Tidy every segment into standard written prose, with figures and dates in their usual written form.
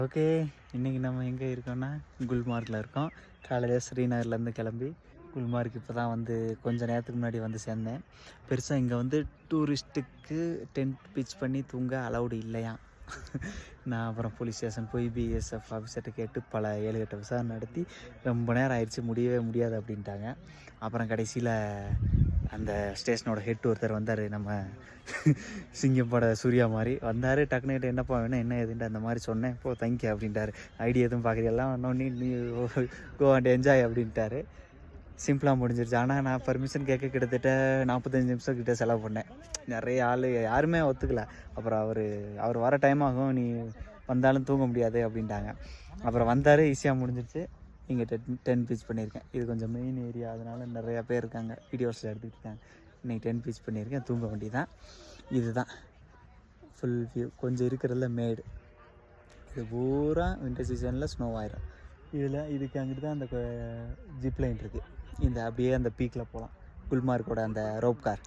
Okay, இன்றைக்கி நம்ம எங்கே இருக்கோம்னா குல்மார்கில் இருக்கோம். காலையில் ஸ்ரீநகர்லேருந்து கிளம்பி குல்மார்க் இப்போ தான் வந்து கொஞ்சம் நேரத்துக்கு முன்னாடி வந்து சேர்ந்தேன். பெருசாக இங்கே வந்து டூரிஸ்ட்டுக்கு டென்ட் பிச் பண்ணி தூங்க அலௌடு இல்லையா. நான் அப்புறம் போலீஸ் ஸ்டேஷன் போய் பிஎஸ்எஃப் ஆஃபீஸர்கிட்ட கேட்டு பல 7-8 விசாரணை நடத்தி ரொம்ப நேரம் ஆயிடுச்சு, முடியவே முடியாது அப்படின்ட்டாங்க. அப்புறம் கடைசியில் அந்த ஸ்டேஷனோட ஹெட் ஒருத்தர் வந்தார், நம்ம சிங்கம் பட சூர்யா மாதிரி வந்தார். டக்குனுக்கிட்ட என்னப்பா வேணும் என்ன ஏதுன்ட்டு அந்த மாதிரி சொன்னேன். இப்போ தேங்க்யூ அப்படின்ட்டார். ஐடி எதுவும் பார்க்குறதெல்லாம் ஒன்று நீ கோ அண்ட் என்ஜாய் அப்படின்ட்டாரு. சிம்பிளாக முடிஞ்சிருச்சு. ஆனால் நான் பர்மிஷன் கேட்க கிட்டத்தட்ட 45 நிமிஷம் கிட்ட செலவு பண்ணேன். நிறைய ஆள் யாருமே ஒத்துக்கல. அப்புறம் அவர் வர டைம் ஆகும், நீ வந்தாலும் தூங்க முடியாது அப்படின்ட்டாங்க. அப்புறம் வந்தார், ஈஸியாக முடிஞ்சிருச்சு. இங்கே டென் பீச் பண்ணியிருக்கேன். இது கொஞ்சம் மெயின் ஏரியா, அதனால் நிறையா பேர் இருக்காங்க, வீடியோஸில் எடுத்துக்கிட்டு இருக்காங்க. இன்றைக்கி 10 பீச் பண்ணியிருக்கேன். தூங்க வேண்டி தான். இதுதான் ஃபுல் வியூ. கொஞ்சம் இருக்கிறதுல மேடு, இது பூரா வின்டர் சீசனில் ஸ்னோ ஆயிரும். இதுக்கு அங்கிட்டு தான் அந்த ஜிப் லைன் இருக்குது. இந்த அப்படியே அந்த பீக்கில் போகலாம். குல்மார்க்கோட அந்த ரோப் கார்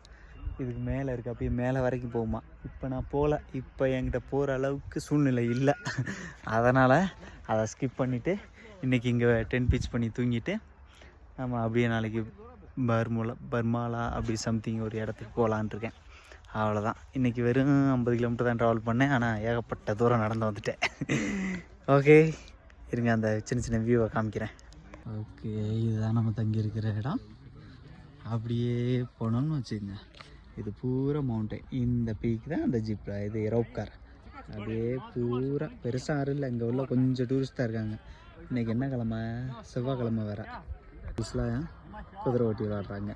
இதுக்கு மேலே இருக்குது, அப்படியே மேலே வரைக்கும் போகுமா. இப்போ நான் போகல, இப்போ என்கிட்ட போகிற அளவுக்கு சூழ்நிலை இல்லை. அதனால் அதை ஸ்கிப் பண்ணிவிட்டு இன்றைக்கி இங்கே 10 பீச் பண்ணி தூங்கிட்டு நம்ம அப்படியே நாளைக்கு பர்மாலா அப்படி சம்திங் ஒரு இடத்துக்கு போகலான்ட்ருக்கேன். அவ்வளோதான். இன்றைக்கி வெறும் 50 கிலோமீட்டர் தான் ட்ராவல் பண்ணேன், ஆனால் ஏகப்பட்ட தூரம் நடந்து வந்துட்டேன். ஓகே, இருங்க அந்த சின்ன சின்ன வியூவை காமிக்கிறேன். ஓகே, இதுதான் நம்ம தங்கி இருக்கிற இடம். அப்படியே போனோம்னு வச்சுக்கோங்க, இது பூரா மவுண்டைன். இந்த பீக் தான் அந்த ஜிப், இது ரோப் கார். அப்படியே பூரா பெருசாக யாரும் இல்லை, இங்கே உள்ள கொஞ்சம் டூரிஸ்ட் தான் இருக்காங்க. இன்றைக்கி என்ன கிழமை? செவ்வாய்க்கிழமை வேறு. குதிரை ஓட்டி விளாட்றாங்க.